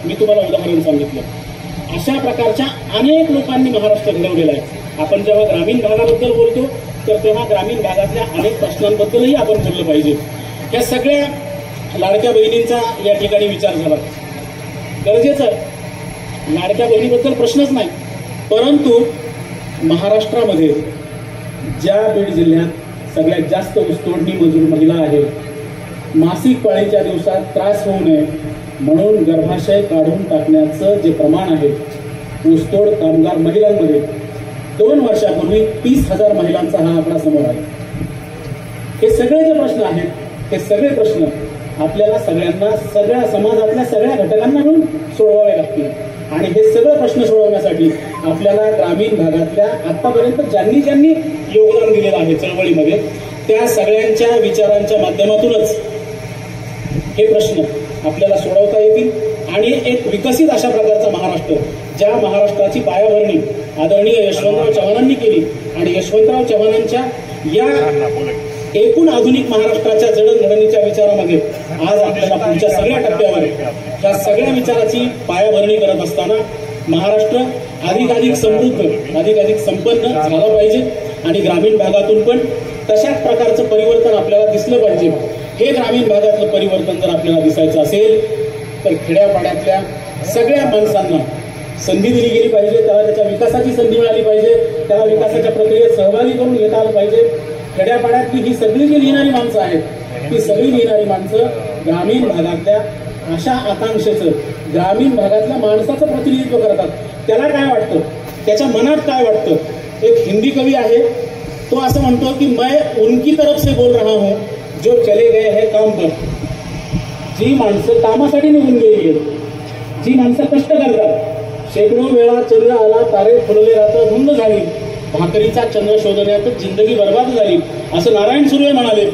मी तुम्हाला उदाहरण सांगितलं. अशा प्रकारच्या अनेक लोकांनी महाराष्ट्र घडवलेला आहे. आपण जेव्हा ग्रामीण भागाबद्दल बोलतो तर तेव्हा ग्रामीण भागातल्या अनेक प्रश्नांबद्दलही आपण बोललं पाहिजे. या सगळ्या लाडक्या बहिणींचा या ठिकाणी विचार झाला. गरजेचं लाडक्या बहिणीबद्दल प्रश्नच नाही, परंतु महाराष्ट्रामध्ये ज्या बीड जिल्ह्यात सगळ्यात जास्त ऊसतोडणी मजूर महिला आहे, मासिक पाळीच्या दिवसात त्रास होऊ नये म्हणून गर्भाशय काढून टाकण्याचं जे प्रमाण आहे ऊसतोड कामगार महिलांमध्ये 2 वर्षापूर्वी 30,000 महिलांचा हा आकडा समोर आहे. हे सगळे जे प्रश्न आहेत हे सगळे प्रश्न आपल्याला सगळ्यांना, सगळ्या समाजातल्या सगळ्या घटकांना मिळून सोडवावे लागतील. आणि हे सगळे प्रश्न सोडवण्यासाठी आपल्याला ग्रामीण भागातल्या आतापर्यंत ज्यांनी ज्यांनी योगदान दिलेलं आहे चळवळीमध्ये त्या सगळ्यांच्या विचारांच्या माध्यमातूनच हे प्रश्न आपल्याला सोडवता येतील. आणि एक विकसित अशा प्रकारचा महाराष्ट्र, ज्या महाराष्ट्राची पायाभरणी आदरणीय यशवंतराव चव्हाणांनी केली आणि यशवंतराव चव्हाणांच्या या एकूण आधुनिक महाराष्ट्राच्या जडणघडणीच्या विचारामध्ये आज आपल्याला पुढच्या सगळ्या टप्प्यावर या सगळ्या विचाराची पायाभरणी करत असताना महाराष्ट्र अधिकाधिक समृद्ध, अधिकाधिक संपन्न झाला पाहिजे. आणि ग्रामीण भागातून पण तशाच प्रकारचं परिवर्तन आपल्याला दिसलं पाहिजे. हे ग्रामीण भागातलं परिवर्तन जर आपल्याला दिसायचं असेल तर खेड्यापाड्यातल्या सगळ्या माणसांना संधी दिली गेली पाहिजे. त्याला त्याच्या विकासाची संधी मिळाली पाहिजे. त्याला विकासाच्या प्रक्रियेत सहभागी करून घेता आलं पाहिजे. खेड्यापाड्यातली ही सगळी जी लिहिणारी माणसं आहेत ती सगळी लिहिणारी माणसं ग्रामीण भागातल्या अशा आकांक्षेचं, ग्रामीण भागातल्या माणसाचं प्रतिनिधित्व करतात. त्याला काय वाटतं, त्याच्या मनात काय वाटतं. एक हिंदी कवी आहे, तो असं म्हणतो की मैं उनकी तरफ से बोल रहा हूं जो चले गए हैं काम पर. जी माणसं कामासाठी निघून गेली आहेत, जी माणसं कष्ट करतात, शेकडो वेळा चंद्र आला, तारे फुलले रात्र धुंद झाली, भाकरीचा चंद्र शोधण्यातच जिंदगी बर्बाद झाली, असं नारायण सुर्वे म्हणाले.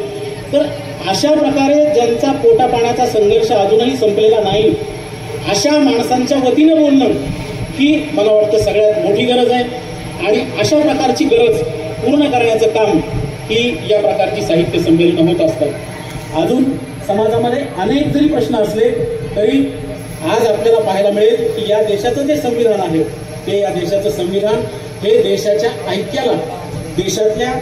तर अशा प्रकारे ज्यांचा पोटापाण्याचा संघर्ष अजूनही संपलेला नाही अशा माणसांच्या वतीनं बोलणं ही मला वाटतं सगळ्यात मोठी गरज आहे. आणि अशा प्रकारची गरज पूर्ण करण्याचं काम ही या प्रकारची साहित्य संमेलनं होत असतात. अजून समाजामध्ये अनेक जरी प्रश्न असले तरी आज आपल्याला पाहायला मिळेल की या देशाचं जे संविधान आहे ते, या देशाचं संविधान हे देशाच्या ऐक्याला, देशातल्या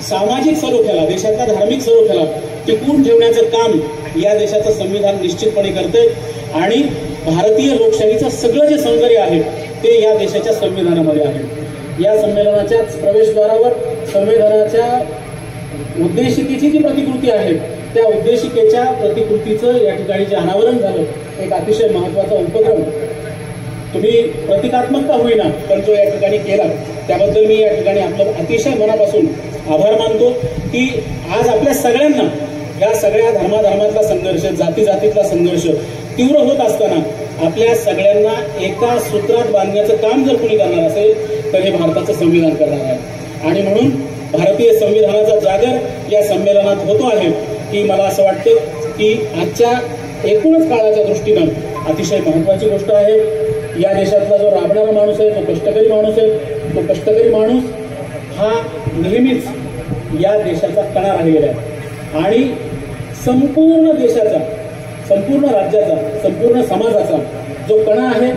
सामाजिक सलोख्याला, देशातल्या धार्मिक सलोख्याला टिकवून ठेवण्याचं काम या देशाचं संविधान निश्चितपणे करते. आणि भारतीय लोकशाहीचं सगळं जे सौंदर्य आहे ते या देशाच्या संविधानामध्ये आहे. या संमेलनाच्याच प्रवेशद्वारावर संविधानाच्या उद्देशिकेची जी प्रतिकृती आहे त्या उद्देशिकेच्या प्रतिकृतीचं या ठिकाणी जे अनावरण झालं, एक अतिशय महत्वाचा उपक्रम. तुम्ही प्रतिकात्मक का होईना पण जो या ठिकाणी केला त्याबद्दल मी या ठिकाणी आपलं अतिशय मनापासून आभार मानतो की आज आपल्या सगळ्यांना या सगळ्या धर्माधर्मातला संघर्ष, जाती जातीतला संघर्ष तीव्र होत असताना आपल्या सगळ्यांना एका सूत्रात बांधण्याचं काम जर कोणी करणार असेल तर हे भारताचं संविधान करणार आहे. आणि म्हणून भारतीय संविधानाचा जागर या संमेलनात होतो आहे की मला असं वाटतं की आजच्या एकूणच काळाच्या दृष्टीनं अतिशय महत्वाची गोष्ट आहे. या देशातला जो राबणारा माणूस आहे, जो कष्टकरी माणूस आहे, तो कष्टकरी माणूस हा नेहमीच या देशाचा कणा राहिलेला आहे. आणि संपूर्ण देशाचा, संपूर्ण राज्याचा, संपूर्ण समाजाचा जो कणा आहे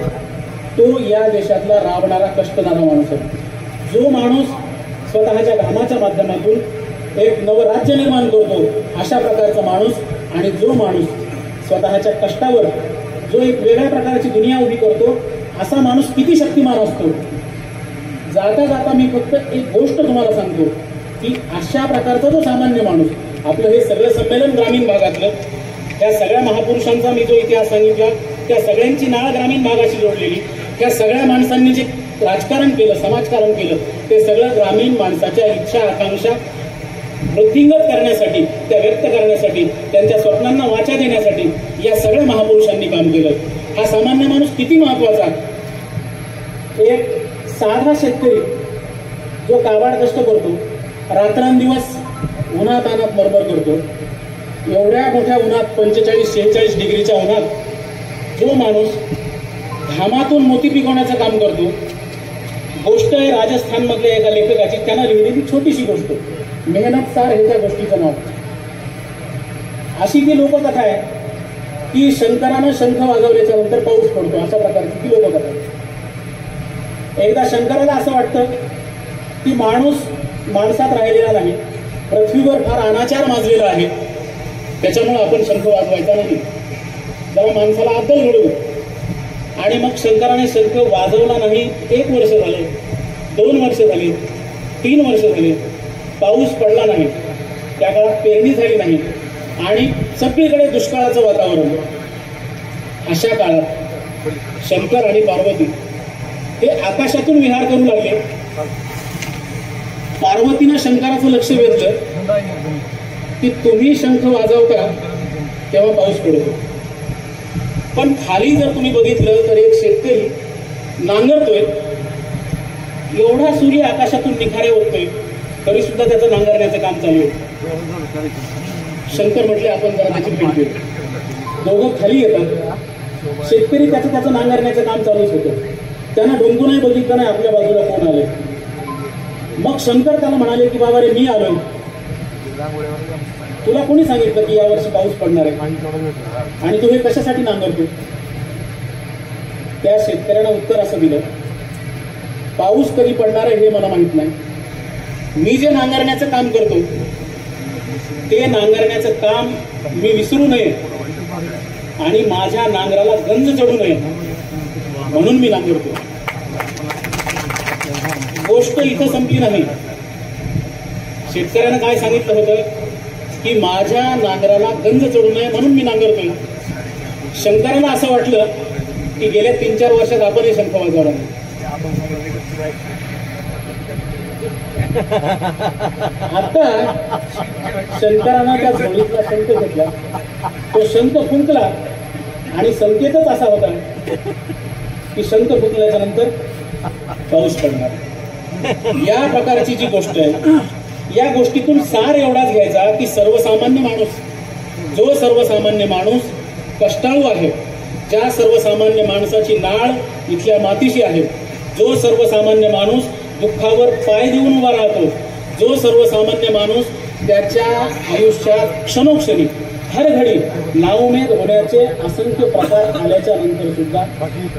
तो या देशातला राबणारा कष्टणारा माणूस आहे. जो माणूस स्वतःच्या घामाच्या माध्यमातून एक नवराज्य निर्माण करतो अशा प्रकारचा माणूस, आणि जो माणूस स्वतःच्या कष्टावर जो एक वेगळ्या प्रकारची दुनिया उभी करतो असा माणूस किती शक्तिमान असतो. जाता जाता मी फक्त एक गोष्ट तुम्हाला सांगतो की अशा प्रकारचा जो सामान्य माणूस, आपलं हे सगळं संमेलन ग्रामीण भागातलं, त्या सगळ्या महापुरुषांचा मी जो इतिहास सांगितला त्या सगळ्यांची नाळ ग्रामीण भागाशी जोडलेली, त्या सगळ्या माणसांनी जे राजकारण केलं, समाजकारण केलं, ते सगळं ग्रामीण माणसाच्या इच्छा आकांक्षा वृद्धिंगत करण्यासाठी, त्या व्यक्त करण्यासाठी, त्यांच्या स्वप्नांना वाचा देण्यासाठी या सगळ्या महापुरुषांनी काम केलं. हा सामान्य माणूस किती महत्वाचा. एक साधा शेतकरी जो काबाड कष्ट करतो, रात्रंदिवस उन्हात अनात बरोबर करतो, एवढ्या मोठ्या उन्हात 45-46 डिग्रीच्या उन्हात जो माणूस घामातून मोती पिकवण्याचं काम करतो. गोष्ट आहे राजस्थानमधल्या एका लेखकाची, त्यांना लिहिलेली छोटीशी गोष्ट, मेहनतसार हे त्या गोष्टीचं नाव. अशी ती लोककथा आहे की शंकरानं शंख वाजवल्याच्या नंतर पाऊस पडतो, अशा प्रकारची ती लोक करतात. एकदा शंकराला असं वाटतं की माणसात राहिलेला नाही, पृथ्वीवर फार अनाचार माजलेला आहे, त्याच्यामुळे आपण शंख वाजवायचा नाही, जरा माणसाला अद्दल घडवू. आणि मग शंकराने शंख वाजवला नाही. 1 वर्ष झाले, 2 वर्ष झाली, 3 वर्ष झाली, पाऊस पडला नाही. त्या काळात पेरणी झाली नाही आणि सगळीकडे दुष्काळाचं वातावरण. अशा काळात शंकर आणि पार्वती हे आकाशातून विहार करू लागले. पार्वतीनं शंकराचं लक्ष वेधलं की तुम्ही शंख वाजवता तेव्हा पाऊस पडतो, पण खाली जर तुम्ही बघितलं तर एक शेतकरी नांगरतोय, एवढा सूर्य आकाशातून निखारे होतोय तरी सुद्धा त्याचं नांगरण्याचं काम चालू आहे. शंकर म्हटले आपण जरा त्याची भेट घेऊ. दोघं खाली येतात. शेतकरी त्याचं नांगरण्याचं काम चालूच होतं. त्यांना डोंगूनही बघितलं नाही आपल्या बाजूला कोण आले. मग शंकर त्याला म्हणाले की बाबा रे, मी आलोय, तुला कोणी सांगितलं की यावर्षी पाऊस पडणार आहे आणि तू हे कशासाठी नांगरतो? त्या शेतकऱ्यानं उत्तर असं दिलं, पाऊस कधी पडणार आहे हे मला माहित नाही, मी जे नांगरण्याचं काम करतो ते नांगरण्याचं काम मी विसरू नये आणि माझ्या नांगराला गंज चढू नये म्हणून मी नांगरतो. गोष्ट इथं संपली नाही. शेतकऱ्यानं काय सांगितलं होतं की माझ्या नांगराला गंज चढू नये म्हणून मी नांगरतोय. शंकराला असं वाटलं की गेल्या 3-4 वर्षात आपणही शंख वाजवला नाही. आता शंकरानं त्या झोळीतला शंख घेतला, तो शंख फुंकला आणि संकेतच असा होता की शंख फुंकल्याच्या नंतर पाऊस पडणार. या प्रकारची जी गोष्ट आहे, या गोष्टीतून सार एवढाच घ्यायचा की सर्वसामान्य माणूस, जो सर्वसामान्य माणूस कष्टाळू आहे, ज्या सर्वसामान्य माणसाची नाळ इथल्या मातीशी आहे, जो सर्वसामान्य माणूस दुःखावर पाय देऊन उभा राहतो, जो सर्वसामान्य माणूस त्याच्या आयुष्यात क्षणोक्षणी हर घडी नाउमेद होण्याचे असंख्य प्रकार आल्याच्या नंतर सुद्धा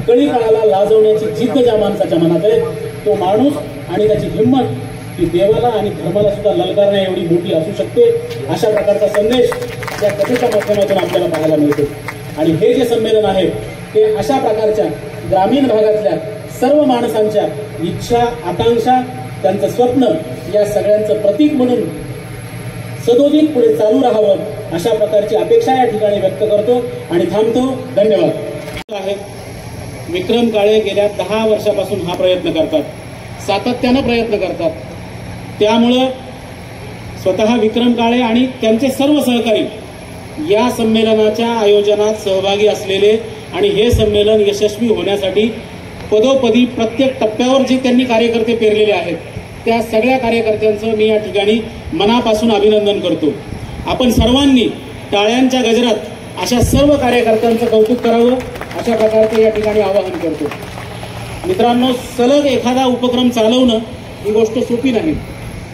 कळी काळाला लाजवण्याची जिद्द ज्या माणसाच्या मनात आहे, तो माणूस आणि त्याची हिंमत ही देवाला आणि धर्माला सुद्धा ललकारण्या एवढी मोठी असू शकते. अशा प्रकारचा संदेश या कथेच्या माध्यमातून आपल्याला पाहायला मिळतो. आणि हे जे संमेलन आहे ते अशा प्रकारच्या ग्रामीण भागातल्या सर्व माणसांच्या इच्छा, आकांक्षा, त्यांचं स्वप्न या सगळ्यांचं प्रतीक म्हणून सदोदित पुढे चालू राहावं अशा प्रकारची अपेक्षा या ठिकाणी व्यक्त करतो आणि थांबतो. धन्यवाद. आहे विक्रम काळे गेल्या 10 वर्षापासून हा प्रयत्न करतात, सातत्यानं प्रयत्न करतात. त्यामुळं स्वतः विक्रम काळे आणि त्यांचे सर्व सहकारी या संमेलनाच्या आयोजनात सहभागी असलेले आणि हे संमेलन यशस्वी होण्यासाठी पदोपदी प्रत्येक टप्प्यावर जे त्यांनी कार्यकर्ते पेरलेले आहेत त्या सगळ्या कार्यकर्त्यांचं मी या ठिकाणी मनापासून अभिनंदन करतो. आपण सर्वांनी टाळ्यांच्या गजरात अशा सर्व कार्यकर्त्यांचं कौतुक करावं अशा प्रकारचे या ठिकाणी आवाहन करतो. मित्रांनो, सलग एखादा उपक्रम चालवणं ही गोष्ट सोपी नाही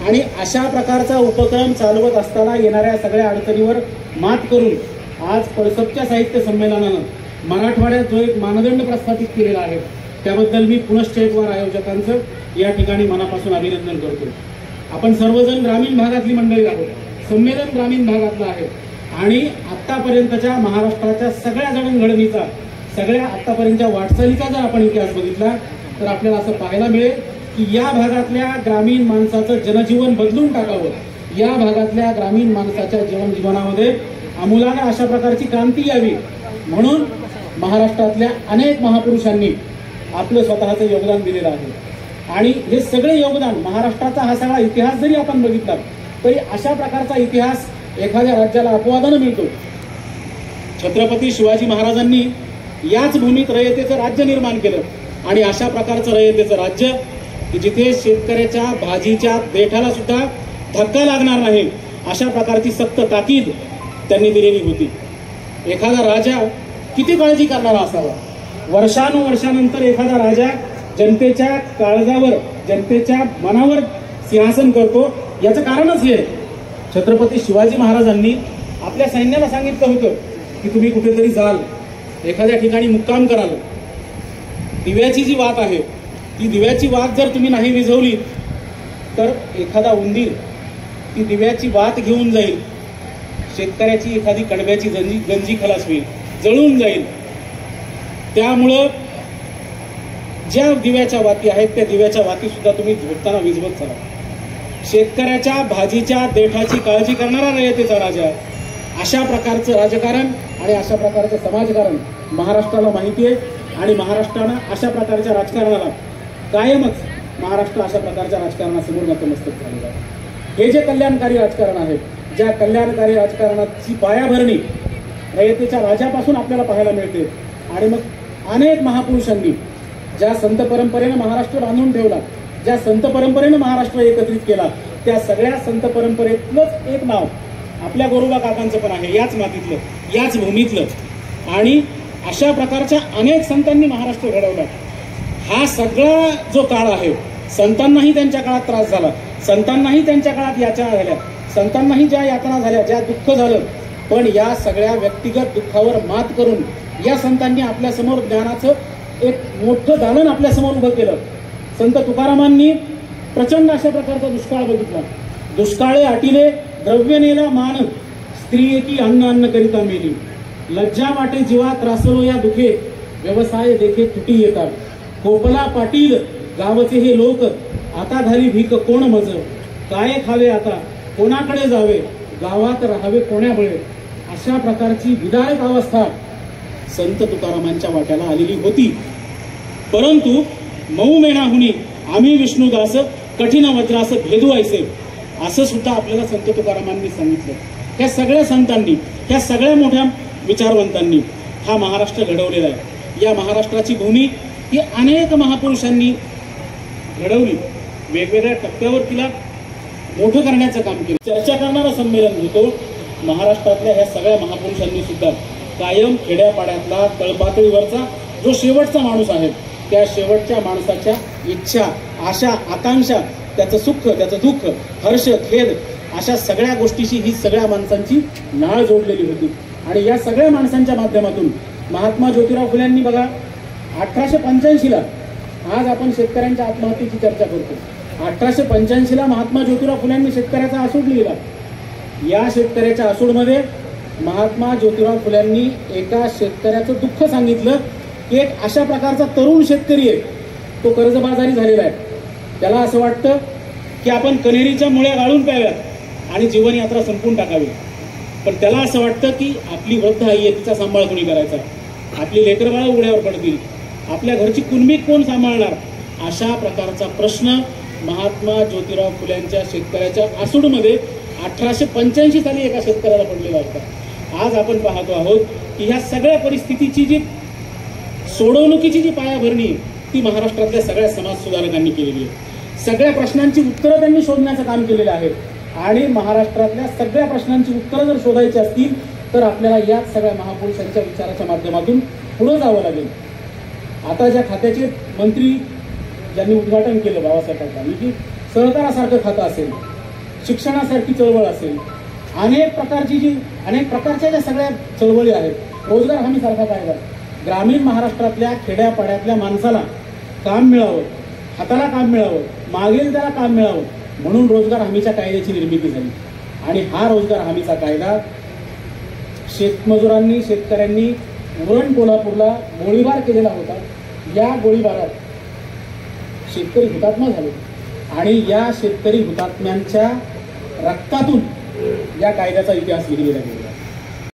आणि अशा प्रकारचा उपक्रम चालवत असताना येणाऱ्या सगळ्या अडचणीवर मात करून आज पळसपच्या साहित्य संमेलनानं मराठवाड्यात जो एक मानदंड प्रस्थापित केलेला आहे त्याबद्दल मी पुनश्च एकवार आयोजकांचं या ठिकाणी मनापासून अभिनंदन करतो. आपण सर्वजण ग्रामीण भागातली मंडळी आहोत, संमेलन ग्रामीण भागातलं आहे आणि आतापर्यंतच्या महाराष्ट्राच्या सगळ्या जडणघडणीचा, सगळ्या आतापर्यंतच्या वाटचालीचा जर आपण इतिहास बघितला तर आपल्याला असं पाहायला मिळेल की या भागातल्या ग्रामीण माणसाचं जनजीवन बदलून टाकावं, या भागातल्या ग्रामीण माणसाच्या जीवनामध्ये आमूलाग्र अशा प्रकारची क्रांती यावी म्हणून महाराष्ट्रातल्या अनेक महापुरुषांनी आपलं स्वतःचं योगदान दिलेलं आहे. आणि हे सगळे योगदान, महाराष्ट्राचा हा सगळा इतिहास जरी आपण बघितला तरी अशा प्रकारचा इतिहास एखाद्या राज्याला अपवादानं मिळतो. छत्रपती शिवाजी महाराजांनी याच भूमीत रयतेचं राज्य निर्माण केलं आणि अशा प्रकारचं रयतेचं राज्य की जिथे शेतकऱ्याच्या भाजीच्या देठाला सुद्धा धक्का लागणार नाही अशा प्रकारची सक्त ताकीद त्यांनी दिलेली होती. एखादा राजा किती काळजी करणारा असावा. वर्षानुवर्षानंतर एखादा राजा जनतेच्या काळजावर, जनतेच्या मनावर सिंहासन करतो. याचं कारणच हे, छत्रपती शिवाजी महाराजांनी आपल्या सैन्याला सांगितलं होतं की तुम्ही कुठेतरी जाल, एखाद्या ठिकाणी मुक्काम कराल, दिव्याची जी वात आहे ती दिव्याची वात जर तुम्ही नाही विझवली तर एखादा उंदीर ती दिव्याची वात घेऊन जाईल, शेतकऱ्याची एखादी कडब्याची गंजी खलास होईल, जळून जाईल. त्यामुळं ज्या दिव्याच्या वाती आहेत त्या दिव्याच्या वाती सुद्धा तुम्ही झोपताना विझवत चला. शेतकऱ्याच्या भाजीच्या देठाची काळजी करणारा रयतेचा राजा, अशा प्रकारचं राजकारण आणि अशा प्रकारचं समाजकारण महाराष्ट्राला माहिती आहे. आणि महाराष्ट्रानं अशा प्रकारच्या राजकारणाला कायमच महाराष्ट्र अशा प्रकारच्या राजकारणासमोर नतमस्तक झालेला आहे. हे जे कल्याणकारी राजकारण आहे, ज्या कल्याणकारी राजकारणाची पायाभरणी रयतेच्या राजापासून आपल्याला पाहायला मिळते. आणि मग अनेक महापुरुषांनी ज्या संत परंपरेनं महाराष्ट्र बांधून ठेवला, ज्या संत परंपरेनं महाराष्ट्र एकत्रित केला, त्या सगळ्या संत परंपरेतलंच एक नाव आपल्या गोरोबा काकांचं पण आहे, याच मातीतलं, याच भूमीतलं. आणि अशा प्रकारच्या अनेक संतांनी महाराष्ट्र घडवला. हा सगळा जो काळ आहे, संतांनाही त्यांच्या काळात त्रास झाला, संतांनाही त्यांच्या काळात यातना झाल्या, संतांनाही ज्या यातना झाल्या, ज्या दुःख झालं, पण या सगळ्या व्यक्तिगत दुःखावर मात करून या संतांनी आपल्यासमोर ज्ञानाचं एक मोठं दालन आपल्यासमोर उभं केलं. संत तुकारामांनी प्रचंड अशा प्रकारचा दुष्काळ बघितला. दुष्काळे आटिले द्रव्य नेला मान, स्त्री एकी अन्न अन्न करिता मेली, लज्जा वाटे जीवा त्रासलो या दुखे, व्यवसाय देखे तुटी येतात, कोपला पाटील गावचे हे लोक, आता झाली भीक कोण मज, काय खावे आता कोणाकडे जावे, गावात राहावे कोण्यामुळे. अशा प्रकारची विदारक अवस्था संत तुकारामांच्या वाट्याला आलेली होती. परंतु मऊ मेणाहुनी आम्ही विष्णुदास, कठीण वज्रास भेदू ऐसे, असं सुद्धा आपल्याला संत तुकारामांनी सांगितलं. ह्या सगळ्या संतांनी, ह्या सगळ्या मोठ्या विचारवंतांनी हा महाराष्ट्र घडवलेला आहे. या महाराष्ट्राची भूमी ही अनेक महापुरुषांनी घडवली, वेगवेगळ्या टप्प्यावर तिला मोठं करण्याचं काम केलं. चर्चा करणारं संमेलन होतो. महाराष्ट्रातल्या ह्या सगळ्या महापुरुषांनी सुद्धा कायम खेड्यापाड्यातला तळपातळीवरचा जो शेवटचा माणूस आहे, त्या शेवटच्या माणसाच्या इच्छा, आशा, आकांक्षा, त्याचं सुख, त्याचं दुःख, हर्ष, खेद, अशा सगळ्या गोष्टीशी ही सगळ्या माणसांची नाळ जोडलेली होती. आणि या सगळ्या माणसांच्या माध्यमातून महात्मा ज्योतिराव फुल्यांनी बघा 1885ला, आज आपण शेतकऱ्यांच्या आत्महत्येची चर्चा करतो, 1885ला महात्मा ज्योतिराव फुल्यांनी शेतकऱ्याचा आसूड लिहिला. या शेतकऱ्याच्या आसूडमध्ये महात्मा ज्योतिराव फुल्यांनी एका शेतकऱ्याचं दुःख सांगितलं की एक अशा प्रकारचा तरुण शेतकरी आहे, तो कर्जबाजारी झालेला आहे. त्याला असं वाटतं की आपण कण्हेरीच्या मुळ्या गाळून प्याव्यात आणि जीवनयात्रा संपून टाकावी. पण त्याला असं वाटतं की आपली वृद्ध आई आहे, तिचा सांभाळ कोणी करायचा, आपली लेकरबाळं उघड्यावर पडतील, आपल्या घरची कुणबी कोण सांभाळणार. अशा प्रकारचा प्रश्न महात्मा ज्योतिराव फुल्यांच्या शेतकऱ्याच्या आसूडमध्ये 1885 साली एका शेतकऱ्याला पडलेला होता. आज आपण पाहतो आहोत की ह्या सगळ्या परिस्थितीची जी सोडवणुकीची जी पायाभरणी ती महाराष्ट्रातल्या सगळ्या समाज सुधारकांनी केलेली आहे. सगळ्या प्रश्नांची उत्तरं त्यांनी शोधण्याचं काम केलेलं आहे. आणि महाराष्ट्रातल्या सगळ्या प्रश्नांची उत्तरं जर शोधायची असतील तर आपल्याला याच सगळ्या महापुरुषांच्या विचाराच्या माध्यमातून पुढे जावं लागेल. आता ज्या खात्याचे मंत्री ज्यांनी उद्घाटन केलं बाबासाहेब ठाकरे की सहकारासारखं खातं असेल, शिक्षणासारखी चळवळ असेल, अनेक प्रकारच्या ज्या सगळ्या चळवळी आहेत, रोजगार हमी सारखा कायदा, ग्रामीण महाराष्ट्रातल्या खेड्यापाड्यातल्या माणसाला काम मिळावं, हाताला काम मिळावं, मागेल त्याला काम मिळावं म्हणून रोजगार हमीच्या कायद्याची निर्मिती झाली. आणि हा रोजगार हमीचा कायदा शेतमजुरांनी, शेतकऱ्यांनी उरण कोल्हापूरला गोळीबार केलेला होता. या गोळीबारात शेतकरी हुतात्मा झाले आणि या शेतकरी हुतात्म्यांच्या रक्तातून या कायद्याचा इतिहास लिहिलेला गेला.